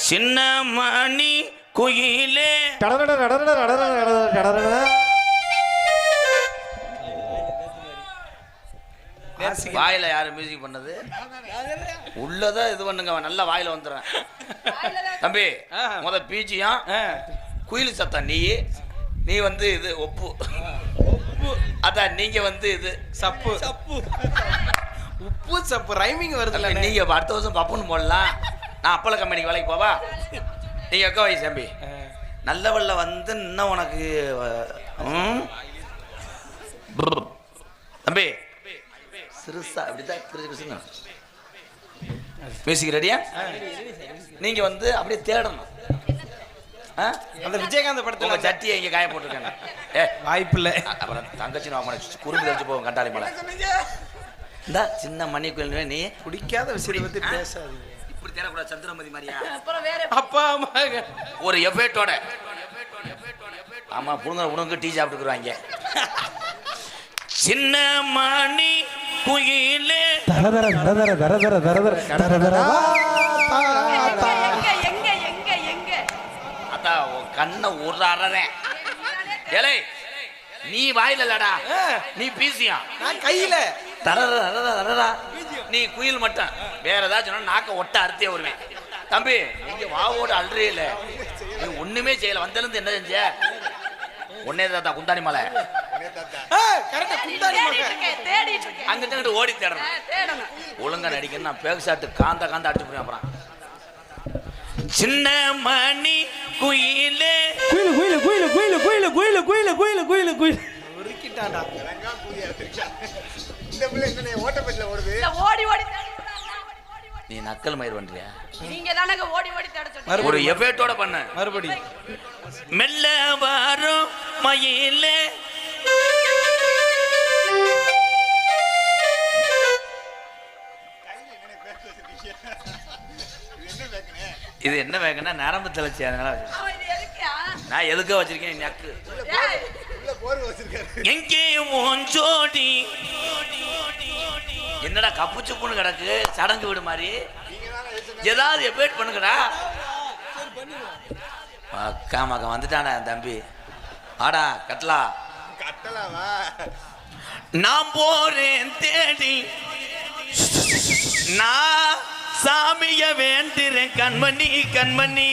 சின்ன மணி குயிலே வாயில யாரு மியூசிக் பண்ணது உள்ளதான் இது பண்ணுங்க நல்லா வாயில வந்துடுறேன் தம்பி முத பீச்சியா குயில் சத்தம் நீ வந்து இது ஒப்பு அதான் நீங்க வந்து இது சப்பு உப்பு சப்பு ரைமிங் வருது. நீங்க அடுத்த வருஷம் பப்புன்னு போடலாம். நான் அப்பள கம்பெனிக்கு வேலைக்கு போவா. நீங்க எக்க வயசு தம்பி நல்லவள்ள வந்து இன்னும் உனக்கு தம்பி சிறுசா அப்படிதான் மியூசிக் ரெடியா? நீங்க வந்து அப்படியே தேடணும். அந்த விஜயகாந்த் படத்துல சட்டியை இங்க காய போட்டுருக்காங்க. வாய்ப்பு இல்லை. அப்புறம் தங்கச்சி நான் குறும்பு தெரிஞ்சு போவோம் கண்டாளி மலை. இந்த சின்ன மணி கோயில் நீ குடிக்காத விஷயத்தை பத்தி பேசாதீங்க. இப்படி தேடக்கூடாது. சந்திரமதி மாதிரியா அப்பா அம்மா ஒரு எஃபேட்டோட. ஆமா புடுங்க டீ சாப்பிட்டுக்குறாங்க. சின்ன மணி குயிலே அதான் கண்ணை உர்றேன். ஏலே நீ வாயில இல்லடா, நீ பீசியா, நான் கையில நீ குயில் மட்டும். வேற ஏதாச்சும் நாக்க ஒட்ட அறுத்தே வருவேன். தம்பி நீங்க வாவோட அல்றே இல்ல, நீ ஒண்ணுமே செய்யல. வந்திருந்து என்ன செஞ்ச? ஒன்னே தாத்தா குந்தாணி மலை அங்கிட்ட ஓடி தேடணும். ஒழுங்கா நடிக்கணும். நான் பேக்ஷாட்டு காந்த அடிச்சு போறேன். அப்புறம் சின்ன மணி குயிலே நீ நக்கல் மயிர் பண்றியா? ஒரு எஃபேட்டோட பண்ண. மறுபடியும் மெல்ல வரும் மயிலே இது என்ன வேகனா நரம்பு தளர்ச்சி. அதனால நான் எதுக்க வச்சிருக்கேன் நக்கு. எங்கே ஜோடி என்னடா கப்பு சுப்புன்னு கிடக்கு சடங்கு வீடு மாதிரி. ஏதாவது எஃபேட் பண்ணுங்கடா. அக்கா மக்கம் வந்துட்டானா தம்பி. ஆடா கட்டலா நான் போறேன் தேடி, நான் சாமிய வேண்டுறேன் கண்மணி கண்மணி.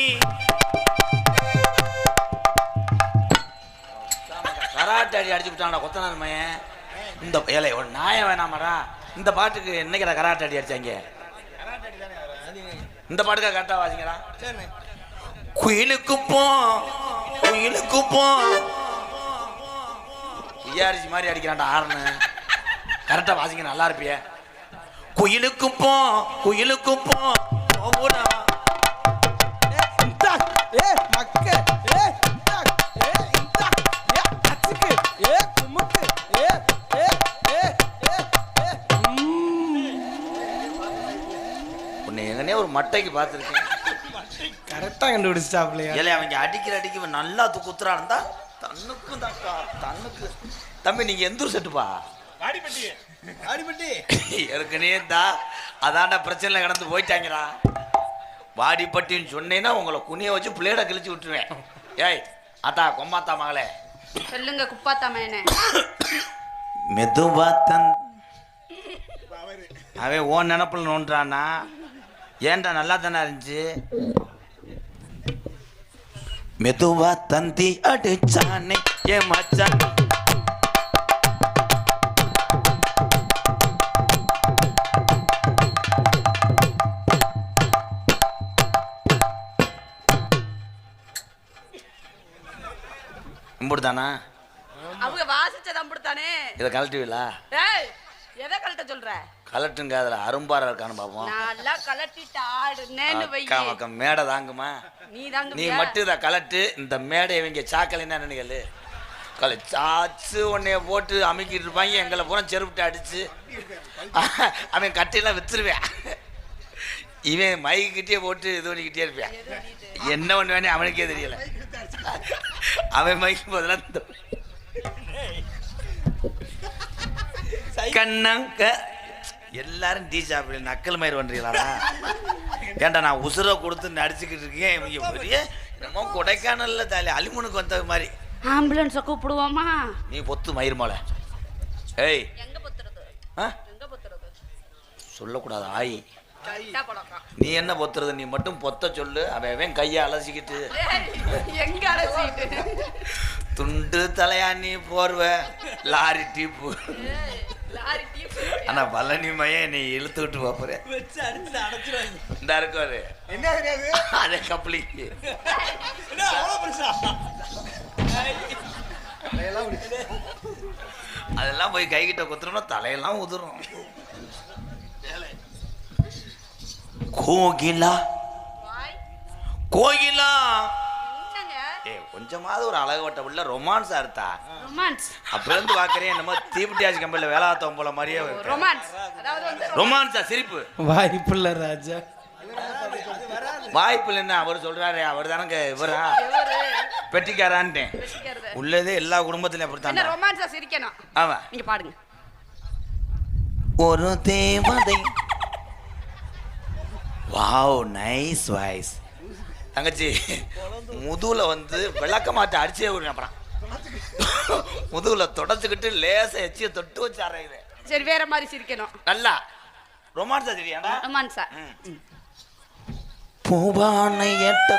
கராட்டை அடிச்சு விட்டான்டா கொத்தனார் மையன். இந்த ஏழை ஒரு நாயம் வேணாமடா. இந்த பாட்டுக்கு என்னைக்கடா கராட்டை அடிச்சாங்க? இந்த பாட்டுக்கா கரெக்டா வாசிங்கடா. குயிலுக்கு போ ஐயாரிசி மாதிரி அடிக்கிறான்டா ஆர்னு. கரெக்டா வாசிங்க நல்லா இருப்பிய. குயிலுக்கு போ எங்கனே ஒரு மட்டைக்கு பார்த்துருக்கேன். கரெக்டா கண்டுபிடிச்சாப்லையா? ஏலே அவங்க அடிக்க நல்லா குத்துறா இருந்தா தன்னுக்கு. தம்பி நீங்க எந்த ஊர் செட்டுப்பா? ஏற்கனவே அதான்டா பிரச்சனை கடந்து போயிட்டாங்கடா. வாடிப்பட்டின்னு சொன்னேன்னா உங்களை குனிய வச்சு பிளேட கிழிச்சு விட்டுருவேன். ஏய் அத்தா கொம்மாத்தா மகளே சொல்லுங்க குப்பாத்தா மேனே. மெதுவா அவன் ஓன் நினப்புல நோன்றானா? ஏன்டா நல்லா தானே இருந்துச்சு. மெதுவா தந்தி அடிச்சானே ஏ மச்சான். இம்புடுதானா? அவங்க வாசிச்சது அம்புடுதானே. இதை கலட்டுவீங்களா? டேய் எதை கலட்ட சொல்ற? கலட்டுங்க. அதுல அரும்பாரா இருக்கான்னு பாப்போம். நல்லா கலட்டிட்டு ஆடுனேன்னு வை. அக்கம் மேடை தாங்குமா? நீ மட்டும் இதை கலட்டு. இந்த மேடை இவங்க சாக்கலைன்னா நினைக்கல சாச்சு உன்னைய போட்டு அமைக்கிட்டு இருப்பாங்க. எங்களை பூரா செருப்பிட்டு அடிச்சு அவன் கட்டையெல்லாம் வித்துருவேன். இவன் மைக்கிட்டே போட்டு இது பண்ணிக்கிட்டே இருப்பான். என்ன பண்ணுவானே அவனுக்கே தெரியல. அவன் மைக்கு போதெல்லாம் கண்ணங்க எல்லாரும் டீ சாப்பிட நக்கல் மயிர் பண்றீங்களாடா? ஏன்டா நான் உசுரை கொடுத்து நடிச்சுக்கிட்டு இருக்கேன், இவங்க பெரிய என்னமோ கொடைக்கானல்ல தாலி அலிமுனுக்கு வந்தது மாதிரி. ஆம்புலன்ஸை கூப்பிடுவோமா? நீ பொத்து மயிர் மோளை. ஏய் எங்க பொத்துறது? ஆ எங்க பொத்துறது? சொல்லக்கூடாது ஆயி. கரெக்டா பழக்கம். நீ என்ன பொத்துறது? நீ மட்டும் பொத்த சொல்லு. அவன் கையை அலசிக்கிட்டு எங்க அலசிட்டு? துண்டு தலையாணி போர்வ லாரி டீப்பு. லாரி டீப். ஆனா பழனி மையம் நீ இழுத்து விட்டு போற இந்த இருக்காரு என்ன தெரியாது அதே கப்ளிக்கு அதெல்லாம் போய் கைகிட்ட குத்துறோம்னா தலையெல்லாம் உதிரும். கோகிலா வாய். கோகிலா என்னங்க? ஏ கொஞ்சமாவது ஒரு அழகுவட்ட உள்ள ரொமான்ஸா இருந்தா ரொமான்ஸ். அப்புறம் இருந்து பாக்குறேன் என்னமோ தீபிட்டியாச்சு கம்பெனில வேலாத்தவன் போல மாதிரியே ரொமான்ஸ். அதாவது வந்து ரொமான்ஸா சிரிப்பு வாய்ப்புள்ள ராஜா வாய்ப்பு இல்லைன்னா அவர் சொல்றாரு. அவர் தானங்க இவரா எவரு? பெட்டிக்காரான்ட்டேன். பேசிக்கிறது. உள்ளதே எல்லா குடும்பத்திலும் என்ன அப்படித்தான். ரொமான்ஸா சிரிக்கணும்? ஆமா நீங்க பாடுங்க. ஒரு தேவதை. Wow nice voice. தங்கச்சி முதுகுல வந்து விளக்க மாட்ட அடிச்சே விடுங்க. அப்புறம் முதுகுல தொடச்சுக்கிட்டு லேச எச்சிய தொட்டு வச்சு அறையுது. சரி, வேற மாதிரி சிரிக்கணும். நல்லா ரொமான்ஸா தெரியாடா? ரொமான்ஸா. பூவானை ஏட்ட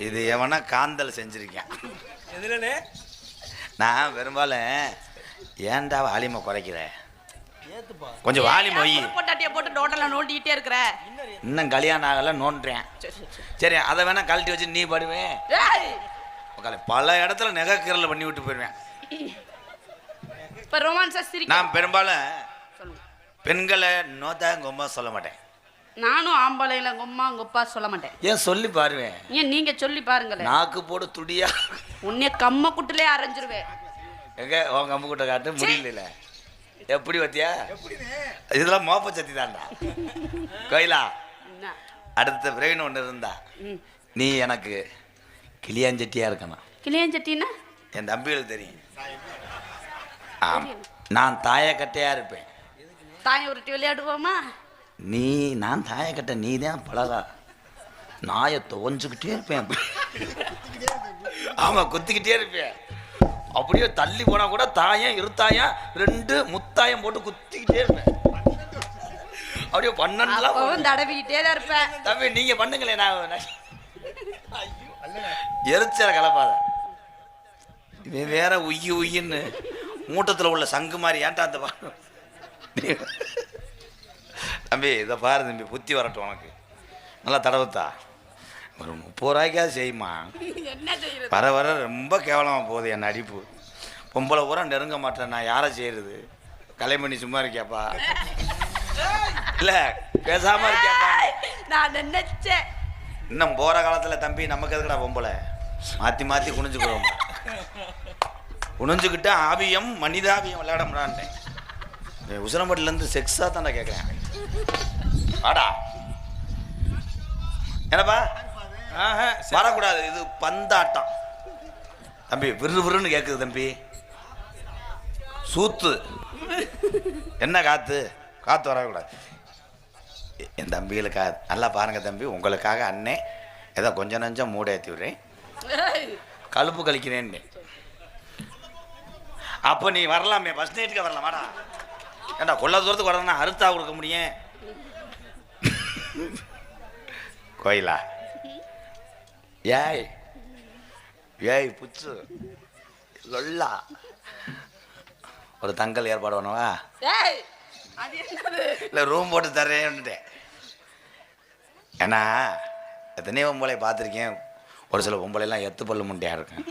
இது எவனா காந்தல் செஞ்சிருக்கேன். எதுலனே நான் பெரும்பாலும் ஏன்டா வாலிமை குறைக்கிற, கொஞ்சம் வாலிமை வை. பொட்டாட்டியை போட்டு டோட்டலா நோண்டிட்டே இருக்கிற. இன்னும் கல்யாணம் ஆகல நோண்டுறேன். சரி அதை வேணா கழட்டி வச்சு நீ படுவேன். பல இடத்துல நெகக்கீரல் பண்ணி விட்டு போயிடுவேன். இப்ப ரொமான்ஸா சிரிக்க. நான் பெரும்பாலும் பெண்களை நோத்தா கொம்பா சொல்ல மாட்டேன். நானும் ஆம்பளைல கொம்மா கொப்பா சொல்ல மாட்டேன். ஏன் சொல்லி பாருவேன். ஏன் நீங்க சொல்லி பாருங்களேன். நாக்கு போடு துடியா உன்னைய கம்ம குட்டிலே அரைஞ்சிருவேன். எங்க உன் கம்பு கூட்ட காட்டு முடியல. எப்படி வத்தியா இதெல்லாம் மோப்ப சத்தி தான்டா. கோயிலா என்ன? அடுத்த பிரவீன் ஒன்று இருந்தா நீ எனக்கு கிளியாஞ்சட்டியா இருக்கணும். கிளியஞ்சட்டின்னா என் தம்பிகளுக்கு தெரியும். ஆம் நான் தாயக்கட்டையா இருப்பேன். தாயை உருட்டி விளையாடுவோமா? நான் தாயக்கட்டை நீ தான் பழகா. நாயை துவஞ்சுக்கிட்டே இருப்பேன். ஆமா குத்திக்கிட்டே இருப்பேன். அப்படியே தள்ளி போனா கூட தாயம் இருத்தாயம் 2 முத்தாயம் போட்டு குத்திக்கிட்டே இருப்பேன். அப்படியே பண்ணலாம் தடவிக்கிட்டே தான் இருப்பேன். தம்பி நீங்க பண்ணுங்களேன். நான் எரிச்சல கலப்பாத. இவன் வேற உய்யுன்னு மூட்டத்தில் உள்ள சங்கு மாதிரி ஏன்டா அந்த பாரு. தம்பி இதை பாரு தம்பி, புத்தி வரட்டும் உனக்கு. நல்லா தடவுத்தா ஒரு 30 ரூபாய்க்காவது செய்யுமா. என்ன செய்யறது? வர வர ரொம்ப கேவலமாக போகுது என் நடிப்பு. பொம்பளை பூரா நெருங்க மாட்டேன். நான் யாரை செய்யறது? கலைமணி சும்மா இருக்கியாப்பா? இல்லை பேசாம இருக்கியாப்பா? நான் நினைச்சேன் இன்னும் போகிற காலத்தில் தம்பி நமக்கு எதுக்குடா பொம்பளை மாற்றி மாற்றி குனிஞ்சுக்கிறோம். குனிஞ்சுக்கிட்டு ஆவியம் மனிதாவியம் விளையாட முடியான்ட்டேன். உசிலம்பட்டிலேருந்து செக்ஸாக தான்டா கேட்குறேன். ஆடா என்னப்பா வரக்கூடாது, இது பந்தாட்டம் தம்பி. விறுவிறுன்னு கேட்குது தம்பி. சூத்து என்ன காத்து காத்து வரக்கூடாது. என் தம்பிகளுக்காக நல்லா பாருங்க தம்பி. உங்களுக்காக அண்ணே ஏதோ கொஞ்சம் நஞ்சம் மூட ஏற்றி விடுறேன். கழுப்பு கழிக்கிறேன்னு. அப்போ நீ வரலாமே, ஃபர்ஸ்ட் நைட்டுக்கு வரலாம். வாடா ஏண்டா கொள்ள தூரத்துக்கு வரணும்னா அறுத்தா கொடுக்க முடியும். கோயிலா ஏய் ஏய் புச்சு லொல்லா ஒரு தங்கல் ஏற்பாடு பண்ணுவா. இல்லை ரூம் போட்டு தர்றேன்னுட்டேன். ஏன்னா எத்தனையோ பொம்பளை பார்த்துருக்கேன். ஒரு சில பொம்பளைலாம் எத்து பல்லு முண்டையாக இருக்கேன்.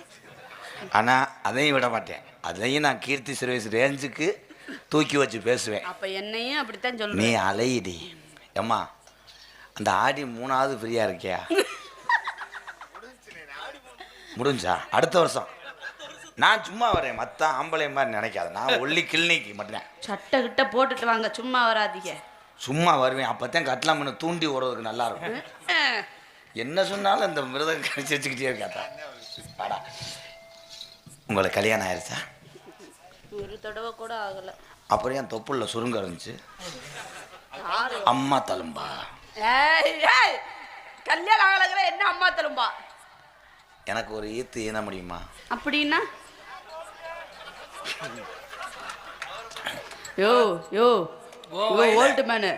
ஆனால் அதையும் விட மாட்டேன். அதையும் நான் கீர்த்தி சர்வீஸ் ரேஞ்சுக்கு தூக்கி வச்சு பேசுவேன். அப்ப என்னையும் அப்படித்தான் சொல்லுவேன். நீ அலையிடி ஏம்மா. அந்த ஆடி 3வது ஃப்ரீயாக இருக்கியா? முடிஞ்சா அடுத்த வருஷம் நான் சும்மா வரேன். மற்ற ஆம்பளை மாதிரி நினைக்காத. நான் ஒல்லி கிளினிக்கு மட்டும்தான். சட்டை கிட்ட போட்டுட்டு வாங்க, சும்மா வராதீங்க. சும்மா வருவேன். அப்போத்தான் கட்டலாம்னு தூண்டி ஓடுறதுக்கு நல்லா இருக்கும். என்ன சொன்னாலும் இந்த மிருதம் கழிச்சு வச்சுக்கிட்டே இருக்காத்தா. வாடா உங்களுக்கு கல்யாணம் ஆயிடுச்சா? ஒரு தடவை கூட ஆகல. அப்புறம் என் தொப்புள்ள சுருங்க இருந்துச்சு. அம்மா தழும்பா? கல்யாணம் ஆகலங்கிற என்ன அம்மா தழும்பா? எனக்கு ஒரு ஈத்து ஈன முடியுமா? அப்படின்னா யோ யோ ஓல்டு மேனு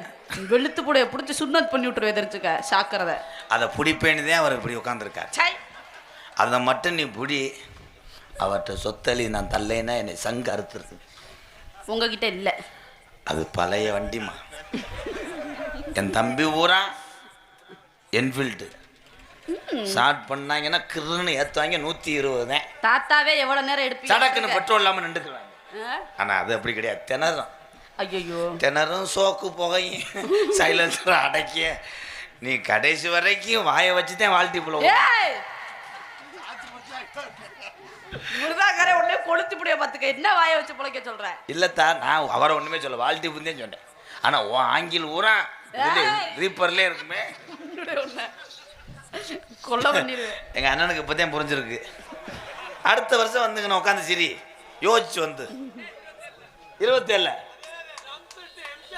வெளுத்து கூட பிடிச்சி சுண்ணத் பண்ணி விட்டுருவே தெரிஞ்சுக்க சாக்கிறத. அதை பிடிப்பேன்னு தான் அவர் இப்படி உட்காந்துருக்கார். அதை மட்டும் நீ பிடி. அவர்கிட்ட சொத்தலி நான் தல்லேன்னா என்னை சங்கு அறுத்துருது. உங்ககிட்ட இல்லை, அது பழைய வண்டிமா. என் தம்பி ஊரா என்ஃபீல்டு ஸ்டார்ட் பண்ணாங்கன்னா கிருன்னு ஏற்றுவாங்க. 120 தான். தாத்தாவே எவ்வளோ நேரம் எடுப்பீங்க? சடக்குன்னு பெட்ரோல் இல்லாமல் நின்றுக்குவாங்க. ஆனால் அது அப்படி கிடையாது. திணறும். ஐயோ திணறும். சோக்கு புகையும் சைலன்சர் அடக்கிய நீ கடைசி வரைக்கும் வாயை வச்சு தான் வாழ்த்தி போல. முருகாக்கார உடனே கொளுத்து புடிய பார்த்துக்க. என்ன வாயை வச்சு பிழைக்க சொல்ற? இல்லத்தா, நான் அவரை ஒண்ணுமே சொல்ல, வாழ்த்தி புந்தேன்னு சொன்னேன். ஆனா ஆங்கில் ஊரா ரீப்பர்லே இருக்குமே. கொல்ல பண்ணிடுவேன். எங்க அண்ணனுக்கு இப்பதான் புரிஞ்சிருக்கு. அடுத்த வருஷம் வந்துங்க நான் உட்காந்து சரி யோசிச்சு வந்து 27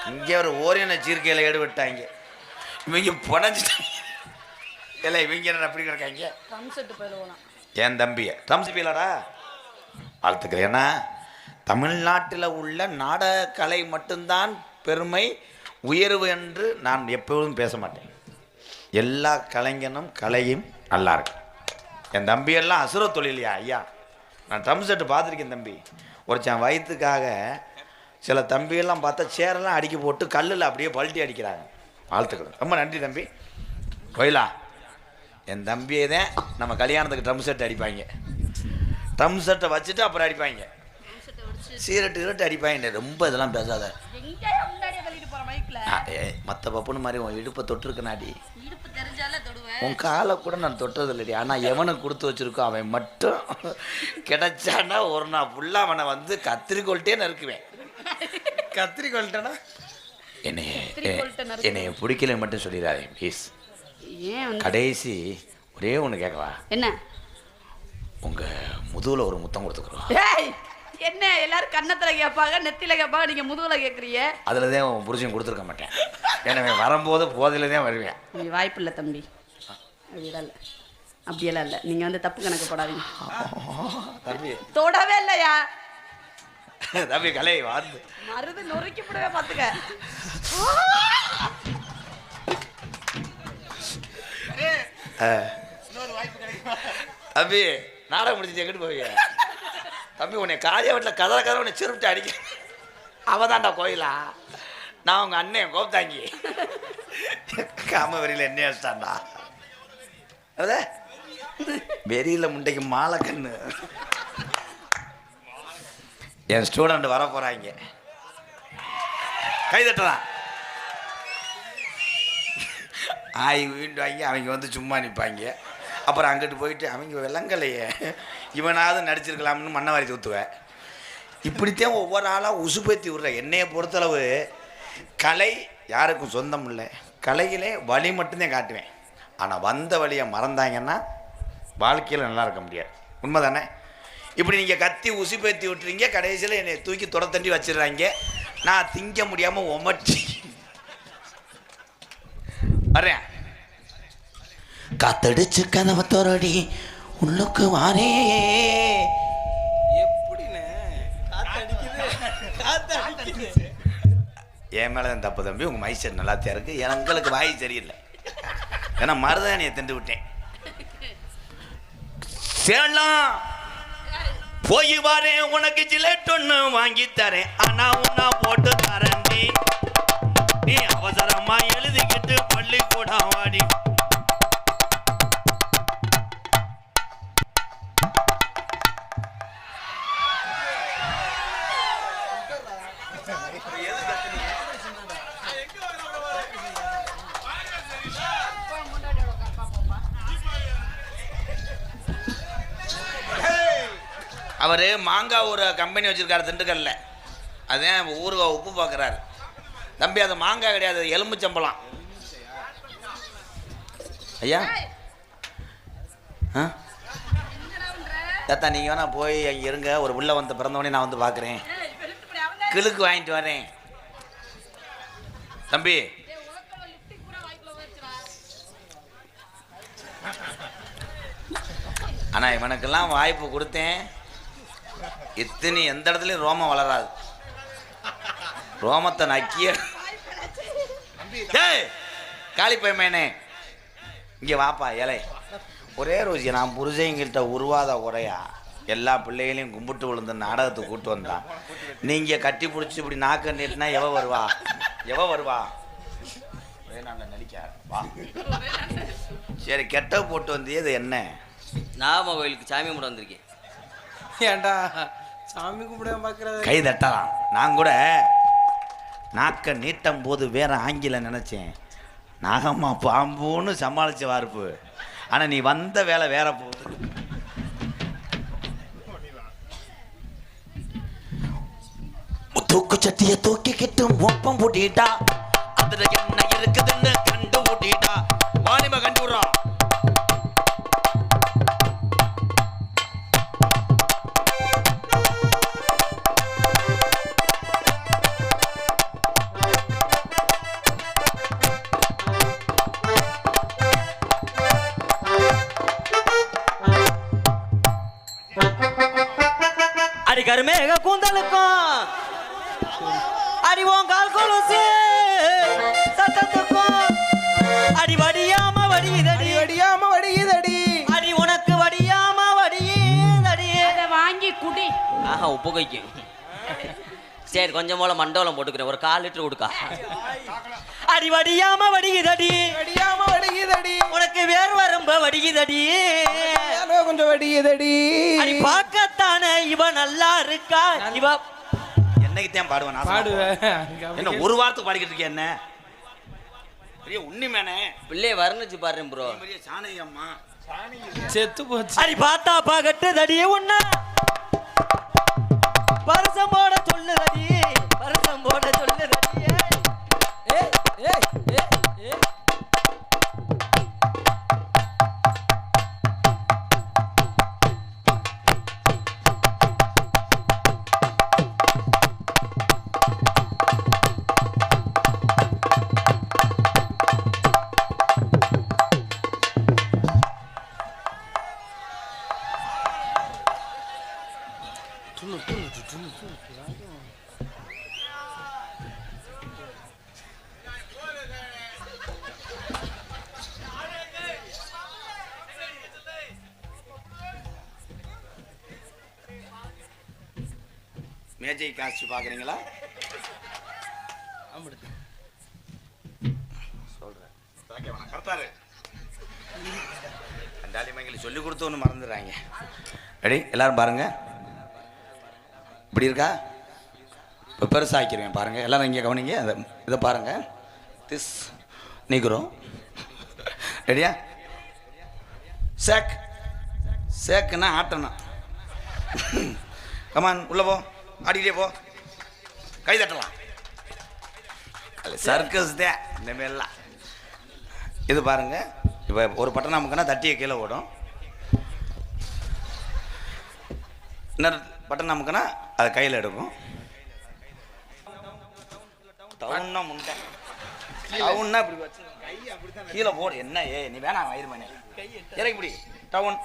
இங்கே ஒரு ஓரின சீர்கையில் ஈடுபட்டாங்க. இவங்க புனைஞ்சிட்டாங்க. இல்லை இவங்க என்ன அப்படி கிடக்காங்க. என் தம்பியை ட்ரம்ஸ் பீலடா வாழ்த்துக்கிறேன். ஏன்னா தமிழ்நாட்டில் உள்ள நாடக கலை மட்டும்தான் பெருமை உயர்வு என்று நான் எப்போதும் பேச மாட்டேன். எல்லா கலைஞனும் கலையும் நல்லா இருக்கு. என் தம்பியெல்லாம் அசுர தொழிலையா ஐயா. நான் ட்ரம் செட்டு பார்த்துருக்கேன் தம்பி. ஒருத்தன் வயிற்றுக்காக சில தம்பியெல்லாம் பார்த்தா சேரெல்லாம் அடிக்க போட்டு கல்லில் அப்படியே பல்ட்டி அடிக்கிறாங்க. வாழ்த்துக்கள், ரொம்ப நன்றி தம்பி. கோயிலா என் தம்பியே தான் நம்ம கல்யாணத்துக்கு ட்ரம் செட் அடிப்பாங்க. ட்ரம் செட்டை வச்சுட்டு அப்புறம் அடிப்பாங்க. சீரட்டு கீரட்டு அடிப்பாங்க. ரொம்ப இதெல்லாம் பேசாத. மற்ற பப்புன்னு மாதிரி உன் இடுப்பை தொட்டிருக்கனாடி. உன் காலை கூட நான் தொட்டது இல்லடி. ஆனால் எவனுக்கு கொடுத்து வச்சிருக்கோம் அவன் மட்டும் கிடைச்சானா ஒரு நாள் ஃபுல்லாக அவனை வந்து கத்திரிக்கோள்கிட்டே நறுக்குவேன். கத்திரிக்கோள்ட்டனா என்னை பிடிக்கல மட்டும் சொல்லிடாதே ப்ளீஸ். கடைசி ஒரே ஒன்று கேட்கவா? என்ன? உங்கள் முதுகில் ஒரு முத்தம் கொடுத்துக்குறோம். என்ன எல்லாரும் கன்னத்துல கேட்பாங்க, நெத்தில கேட்பாங்க, நீங்க முதுகுல கேட்குறீங்க. அதில் தான் உன் புருஷன் கொடுத்துருக்க மாட்டேன். எனவே வரும்போது போதையில் தான் வருவேன். வாய்ப்பு இல்லை தம்பி. அப்படியெல்லாம் இல்லை, அப்படியெல்லாம் இல்லை. நீங்கள் வந்து தப்பு கணக்கு போடாதீங்க தம்பி. தொடவே இல்லையா தம்பி? கலை வார்ந்து மருது நொறுக்கி போடவே பார்த்துக்க. தம்பி நாடகம் முடிச்சு எங்கிட்டு போவீங்க தம்பி? உன்னை காரியா வீட்டில் கதை உன்னை சிறுவிட்டு அடிக்க அவதான்டா கோயிலா. நான் உங்கள் அண்ணன் கோப்தாங்கி காமவெறியில் என்ன அடிச்சிட்டான்டா. அத வெறியில் முண்டைக்கு மாலை கண்ணு. என் ஸ்டூடெண்ட் வர போகிறாங்க. கைதட்டலாம். வீண்டு வாங்கி அவங்க வந்து சும்மா நிற்பாங்க. அப்புறம் அங்கிட்டு போயிட்டு அவங்க விலங்கலையே இவனாவது நடிச்சிருக்கலாம்னு மண்ணை வாரி ஊற்றுவேன். இப்படித்தான் ஒவ்வொரு ஆளாக உசுப்பேத்தி விட்ற. என்னையை பொறுத்தளவு கலை யாருக்கும் சொந்தம் இல்லை. கலையிலே வழி மட்டும்தான் காட்டுவேன். ஆனால் வந்த வழியை மறந்தாங்கன்னா வாழ்க்கையில் நல்லா இருக்க முடியாது. உண்மை தானே? இப்படி நீங்கள் கத்தி உசுப்பேத்தி விட்டுறீங்க, கடைசியில் என்னை தூக்கி துரத்தண்டி வச்சிடுறாங்க. நான் திங்க முடியாமல் உமட்டி வரேன். காத்தடிச்சு கதவை தோறடி உள்ளுக்கு வாரே. என் மேலே தான் தப்பு தம்பி. உங்கள் மைசெட் நல்லாத்தியா இருக்கு. எங்களுக்கு வாய் சரியில்லை. ஏன்னா மருதாணியை திண்டு விட்டேன். சேலாம் போய் வரேன், உனக்கு ஜிலேட் ஒன்று வாங்கி தரேன். ஆனா உன்னா போட்டு தரேன். நீ அவசரமா எழுதிக்கிட்டு பள்ளிக்கூடம் வாடி. அவர் மாங்காய் ஒரு கம்பெனி வச்சுருக்காரு திண்டுக்கல்ல. அதான் ஊறுகாய் உப்பு பார்க்குறாரு. தம்பி அது மாங்காய் கிடையாது, எலும்புச்சம்பளம். ஐயா தாத்தா நீங்கள் வேணா போய் அங்கே இருங்க, ஒரு உள்ள வந்து பிறந்தவொடனே நான் வந்து பார்க்குறேன், கிழுக்கு வாங்கிட்டு வரேன். தம்பி ஆனால் இவனுக்கெல்லாம் வாய்ப்பு கொடுத்தேன், இத்தனை எந்த இடத்துலையும் ரோமம் வளராது, ரோமத்தை நக்கிய. காளிப்பையமேனே இங்கே வாப்பா இலை. ஒரே ரோஜி நான் புருஷங்கிட்ட உருவாத குறையா எல்லா பிள்ளைகளையும் கும்பிட்டு விழுந்து நாடகத்துக்கு கூப்பிட்டு வந்தான். நீங்கள் கட்டி பிடிச்சி இப்படி நாக்க நீட்டினா எவ வருவா, எவ வருவா? ஒரே நாளில் நடிக்க வா. சரி கெட்ட போட்டு வந்தியே இது என்ன? நாம கோயிலுக்கு சாமி கும்பிட வந்திருக்கேன். ஏன்டா சாமி கும்பிட பார்க்குறது? கை தட்டலாம். நான் கூட நாக்க நீட்டும் போது வேற ஆங்கிலம் நினச்சேன், நாகம்மா பாம்புன்னு சமாளித்த வார்ப்பு. ஆனால் நீ வந்த வேலை வேற போகுது. தூக்கு சட்டியை தூக்கிக்கிட்டு மொப்பம் போட்டிட்டா, அதுல என்ன இருக்குதுன்னு கண்டு ஓட்டிட்டா. வாணிம கண்டு விடுறா. அடி கருமேக கூந்தலுக்கும் அடி உன் கால் கொலுசு சத்தத்துக்கும் அடி வடியாம வடியுதடி, வடியாம வடியுதடி, அடி உனக்கு வடியாம வடியுதடி. அதை வாங்கி குடி. ஆஹா உப்பு கைக்கு. சரி கொஞ்சம் போல மண்டோலம் போட்டுக்கிறேன், ஒரு 1/4 லிட்டர் கொடுக்கா. அடி வடியாம வடியுதடி, வடியாம வடியுதடி, உனக்கு வேர் வரம்ப வடியுதடி, கொஞ்சம் வடியுதடி. அடி பார்க்கத்தானே இவ நல்லா இருக்கா. இவ என்னைக்குத்தான் பாடுவேன் நான்? பாடுவேன். என்ன ஒரு வாரத்துக்கு பாடிக்கிட்டு இருக்கேன்? என்ன பெரிய உண்மையானே பிள்ளைய வர்ணிச்சு பாரு ப்ரோ. பெரிய சாணி அம்மா செத்து போச்சு. அடி பார்த்தா பாகட்டு தடியே உன்ன பரசம் போட சொல்லுதடி, பரசம் போட சொல்லுதடி. ஏய் ஏய் ஏய் ஏய் மேஜை காட்சி பார்க்குறீங்களா? சொல்கிறேன் கரெக்டாரு. அண்டாளி மங்களுக்கு சொல்லி கொடுத்து ஒன்று மறந்துடுறாங்க. ரெடி எல்லாரும் பாருங்க. இப்படி இருக்கா? இப்போ பெருசாக்கிடுவேன் பாருங்கள். எல்லோரும் இங்கே கவனிங்க. அதை இதை பாருங்கள். திஸ் நீக்கிறோம். ரெடியா? சேக் சேக்குன்னா ஆட்டணும். கமான் உள்ளே போ, ஆடிக்கிட்டே போ, கை தட்டலாம். சர்க்கஸ் தான் இந்த மாரிலாம். இது பாருங்க. இப்போ ஒரு பட்டன் அமுக்குனா தட்டியை கீழே ஓடும், இன்னொரு பட்டன் அமுக்குனா அதை கையில் எடுக்கும். டவுன்னா முண்டை, டவுன்னா இப்படி வச்சு கீழே போடு. என்ன நீ வேணாம் வயிறு மணி இறக்கி இப்படி டவுன்.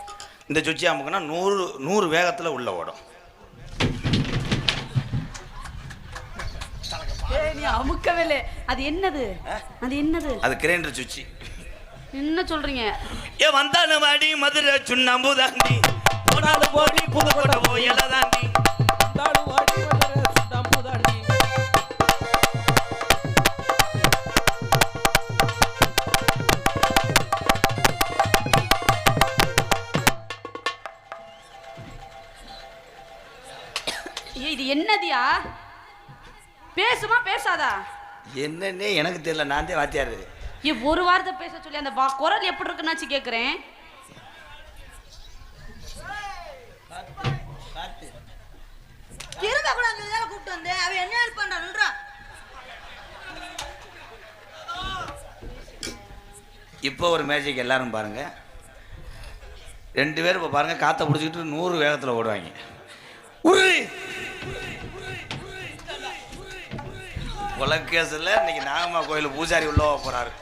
இந்த சுச்சி அமுக்குனா 100 வேகத்தில் உள்ள ஓடும். நீ அமுக்கவே. அது என்னது? அது என்னது? அது கிரைண்டர் சுச்சி. என்ன சொல்றீங்க? ஏ வந்தானு வாடி மதுரை சுண்ணாம்பு தாண்டி, போனாலும் போடி புதுக்கோட்டை போயல தாண்டி, வந்தாலும் வாடி மதுரை சுண்ணாம்பு தாண்டி. இது என்னதியா? பேசுமா பேசாதா? என்னன்னே எனக்கு தெரியல. நான் தான் வாத்தியாரு. ஒரு வார்த்தை பேச சொல்லி அந்த குரல் எப்படி இருக்குன்னாச்சு கேட்குறேன். இருந்தா கூட அந்த இதெல்லாம் கூப்பிட்டு வந்து அவன் என்ன ஹெல்ப் பண்றான்? இப்போ ஒரு மேஜிக் எல்லாரும் பாருங்க. 2 பேரும் இப்போ பாருங்க காற்றை பிடிச்சிக்கிட்டு 100 வேகத்தில் ஓடுவாங்க. உருளி கொலக்கேசில் இன்னைக்கு நாகம்மா கோயில் பூசாரி உள்ளவா போறாரு.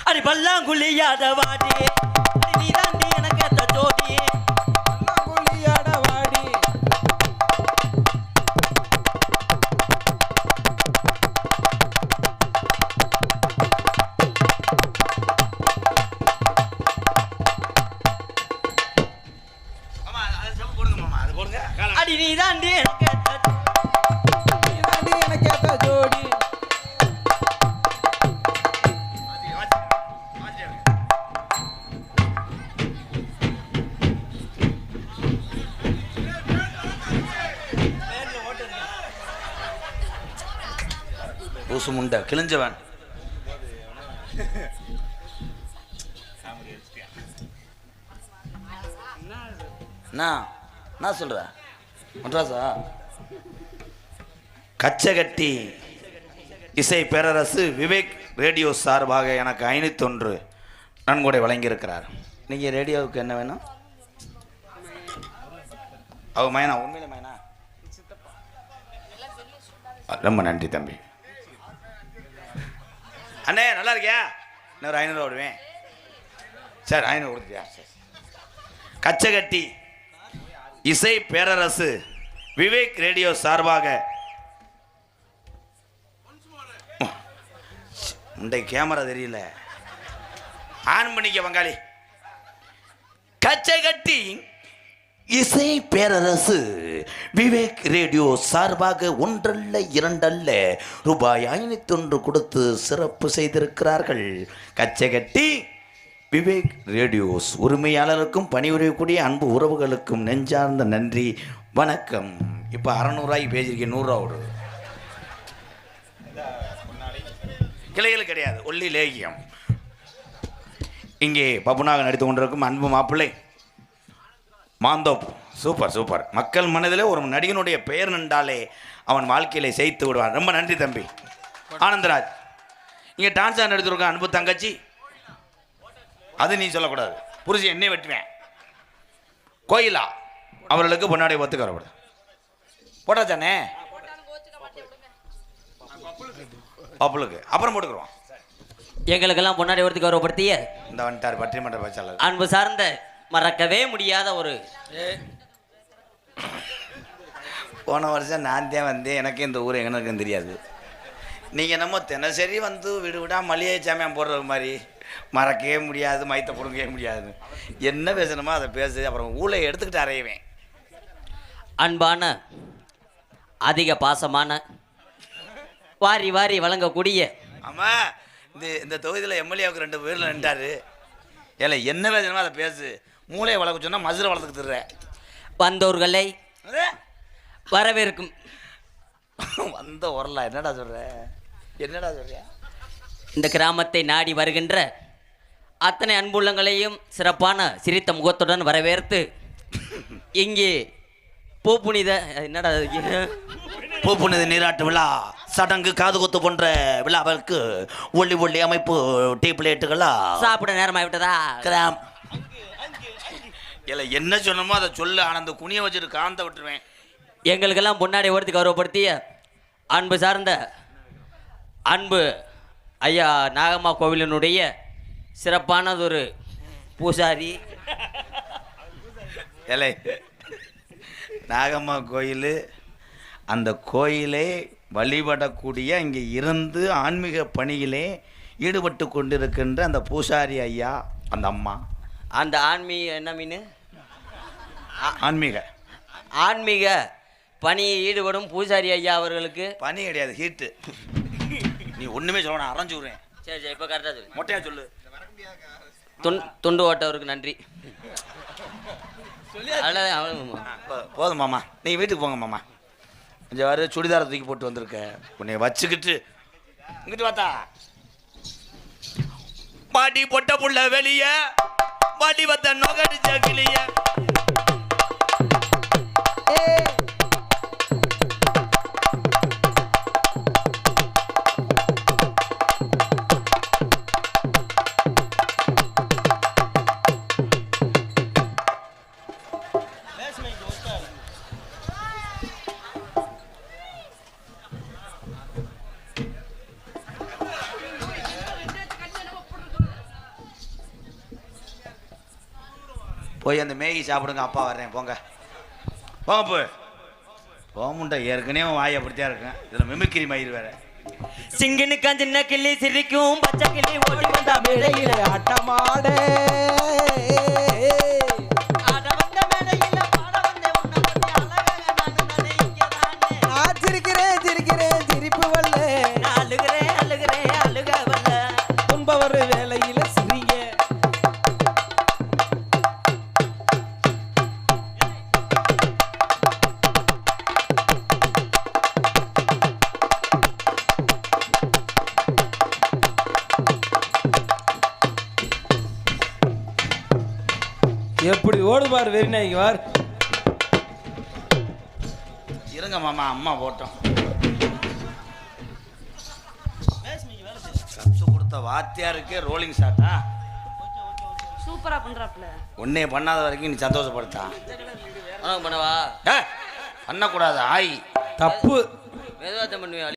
அடி பல்லாங்குழியாத வாடி நீ தாண்டி எனக்கு அந்த ஜோடி பல்லாங்குழியாட வாடி. அடி நீ தாண்டி எனக்கு நீ தாண்டி எனக்கு ஏத்த ஜோடி. ஊசு முண்டை கிழிஞ்சவன். என்ன சொல்ற மட்ராசா? கச்சகட்டி இசை பேரரசு விவேக் ரேடியோ சார்பாக எனக்கு 501 நன்கொடை வழங்கியிருக்கிறார். நீங்கள் ரேடியோவுக்கு என்ன வேணும்? அவ மைனா உண்மையில மைனா. ரொம்ப நன்றி தம்பி. அண்ணே நல்லா இருக்கியா? இன்னொரு 500 விடுவேன். சார் 500 கொடுத்துட்டியா? சரி. கச்சகட்டி இசை பேரரசு விவேக் ரேடியோ சார்பாக இந்த கேமரா தெரியல, ஆன் பண்ணிக்க பங்காளி. கச்சகட்டி இசை பேரரசு விவேக் ரேடியோ சார்பாக 1 அல்ல 2 அல்ல ரூபாய் 501 கொடுத்து சிறப்பு செய்திருக்கிறார்கள். கச்சகட்டி விவேக் ரேடியோஸ் உரிமையாளருக்கும் பணிபுரியக்கூடிய அன்பு உறவுகளுக்கும் நெஞ்சார்ந்த நன்றி வணக்கம். இப்போ 600 பேசியிருக்கேன். 100 விடு. கிளைகள் கிடையாது, ஒல்லி லேகியம். இங்கே பப்புனாக நடித்து கொண்டிருக்கும் அன்பு மாப்பிள்ளை மாந்தோப். Super super. மக்கள் மனதில் ஒரு நடிகனுடைய பெயர் நின்றாலே அவன் வாழ்க்கையில செய்து விடுவான். ரொம்ப நன்றி தம்பி. ஆனந்தராஜ் இங்கே டான்ஸாக நடித்திருக்க அன்பு தங்கச்சி. அது நீ சொல்லக்கூடாது, புரிஞ்சு என்னை வெட்டுவேன். கோயிலா அவர்களுக்கு பொன்னாடை ஒத்துக்க வரக்கூடாது. போட்டாச்சானே பப்புளுக்கு அப்புறம் போட்டுக்கிறோம். எங்களுக்கெல்லாம் முன்னாடி ஒருத்தி கௌரவப்படுத்திய இந்த வந்துட்டார் பட்டிமன்ற பேச்சாளர். அன்பு சார்ந்த மறக்கவே முடியாத ஒரு போன வருஷம் நான் தான் வந்தேன். எனக்கு இந்த ஊர் எங்கன்னு தெரியாது. நீங்கள் நம்ம தினசரி வந்து வீடு விடா மளிகை சாமியம் போடுறது மாதிரி மறக்கவே முடியாது, மைத்த பிடுங்கவே முடியாது. என்ன பேசணுமோ அதை பேசு, அப்புறம் ஊழை எடுத்துக்கிட்டு அறையவேன். அன்பான அதிக பாசமான வாரி வாரி வழங்கக்கூடிய ஆமாம், இந்த தொகுதியில் எம்எல்ஏவுக்கு 2 பேரில் நின்றாரு. ஏல என்ன பேசணுமோ அதை பேசு. மூளையை வளர்க்க சொன்னால் மதுரை வளர்த்துக்கு தர்ற. வந்தோர்களை வரவேற்கும் வந்த உரலா என்னடா சொல்ற? என்னடா சொல்ற? இந்த கிராமத்தை நாடி வருகின்ற அத்தனை அன்புள்ளங்களையும் சிறப்பான சிரித்த முகத்துடன் வரவேற்று இங்கே பூப்புனித என்னடா பூப்புனித நீராட்டு விழா சடங்கு காதுகுத்து போன்ற விழாவிற்கு ஒளி ஒளி அமைப்பு டீ பிளேட்டுகளா சாப்பிட நேரமாகிவிட்டதா? கிராம் இல்லை என்ன சொன்னமோ அதை சொல்லு. ஆனந்த குனிய வச்சுட்டு காந்த விட்டுருவேன். எங்களுக்கெல்லாம் முன்னாடி ஒருத்தி கௌரவப்படுத்திய அன்பு சார்ந்த அன்பு ஐயா நாகம்மா கோவிலினுடைய சிறப்பானதொரு பூசாரி. ஏலே நாகம்மா கோயில், அந்த கோயிலே வழிபடக்கூடிய இங்கே இருந்து ஆன்மீக பணியிலே ஈடுபட்டு கொண்டிருக்கின்ற அந்த பூசாரி ஐயா, அந்த அம்மா, அந்த ஆன்மீக என்ன மீன் ஆன்மீக பணியை ஈடுபடும் பூசாரி ஐயா அவர்களுக்கு பனி கிடையாது, ஹீட்டு. நீ ஒன்றுமே சொல்லணும், அரைஞ்சு விடுறேன். சரி சரி, இப்போ கரெக்டாக சொல்லு, மொட்டையா சொல்லு. துண்டு ஓட்டவருக்கு நன்றி. போதும் மாமா, நீங்கள் வீட்டுக்கு போங்க மாமா. கொஞ்சம் வர சுடிதாரை தூக்கி போட்டு வந்திருக்க, உன்னை வச்சுக்கிட்டு இங்கிட்டு பார்த்தா பாட்டி பொட்ட புள்ள வெளிய பாட்டி வத்த நோக்கடிச்ச கிளிய. போய் அந்த மேகி சாப்பிடுங்க, அப்பா வர்றேன், போங்க போங்க போய் போமுண்டா. ஏற்கனவே வாயை அப்படித்தான் இருக்கேன், இதில் மிமிக்கிரி மயிர் வேற. சிங்கனுக்கு சின்ன கிள்ளி சிரிக்கும் பச்சை கிள்ளி ஓடி வந்தா மேடையில ஆட்டமாட ஆட வந்த மேடையில பாட வந்த உன்னை பத்தி அழகாக நானும் தானே இங்க தானே. நான் சிரிக்கிறேன் சிரிக்கிறேன் சிரிப்பு வல்ல நான் அழுகிறேன் அழுகிறேன் அழுக வல்ல. துன்ப வர வேலையில சிரிங்க. எப்படி ஓடு பாரு வெறி நாய்க்கு வார். இருங்க மாமா, அம்மா போட்டோம். கத்து கொடுத்த வாத்தியாருக்கே ரோலிங் ஷாட்டா? சூப்பரா பண்றாப்ல. ஒன்னே பண்ணாத வரைக்கும் நீ சந்தோஷப்படுத்தா? பண்ணவா பண்ணக்கூடாது, ஆய் தப்பு. மெதுவாக பண்ணுவேன்.